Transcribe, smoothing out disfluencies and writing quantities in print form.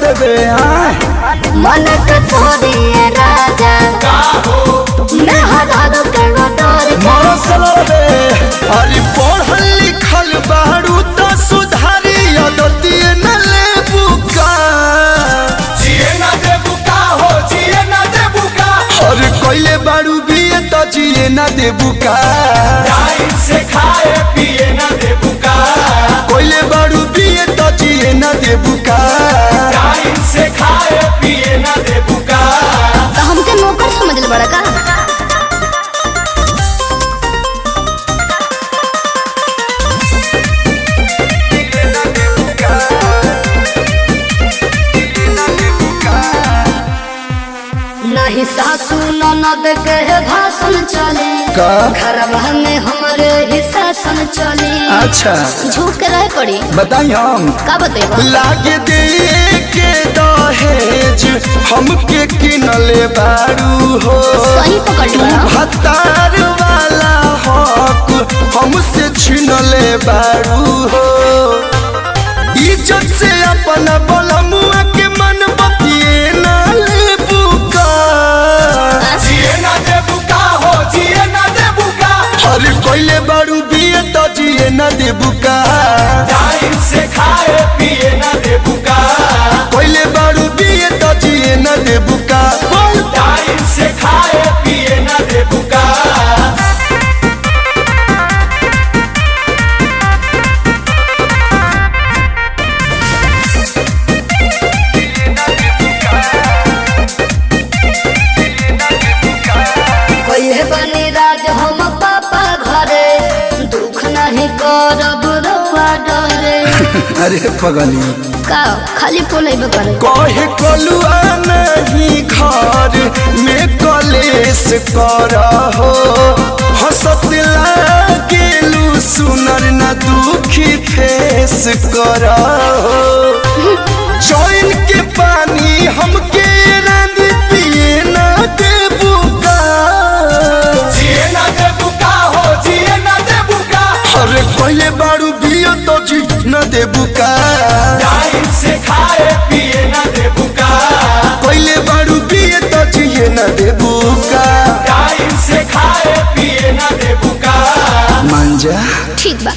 देबे मन के छोड़िए राजा मैं हटा दो करो डोर मारो सलबे अरे पढ़ल लिखल बारू त सुधारी आदती न लेबू का जिए ना देबू का हो जिए ना देबू का अरे कोइले बारू बिए त जिए न देबू का टाइम से खाए पिए ना देबू का कोइले बारू बिए त जिए न देबू का टाइम से खाए पिए ना देबू का तो हमके नौकर समझ ले बड़ा का नहीं सासू ननद के भाषण चले का घरवा में हमरे ही शासन चले अच्छा झूठ के रह पड़ी बताई हम का बतेबा लागे दे के दहेज हमके किनले बारू हो सही पकड़ तू बड़ा भतार वाला हक हमसे छीनले बारू हो इज्जत से अपना बलमुआ के मन बतिए ना लेबू का जिए ना देबू का हो जिए ना देबू का अरे कोइले बारू बिए तो जिए ना देबू का टाइम से खाए पिए ना देबू का कोइले बारू बिए तो जिए ना देबू का बोल टाइम से खाए पिए ना देबू का कोई बनी राज हम पापा घरे दुख नहीं करब रउआ डरे अरे पगली का खाली पोलेबे करे कहे कलुआ नहीं घर में कलेश कर हो हंसत लागेलू सुनर न दुखी फेस कर हो चैन के पानी हमके रानी पिए ना देबू का जिए ना देबू का हो जिए ना देबू का अरे पहले बारू बियो तो जी न देबू का टाइम से खाए पिए ना देबू का पहले बारू बिये तो जिए न देबू का टाइम से खाए पिए ना देबू का मान जा ठीक बा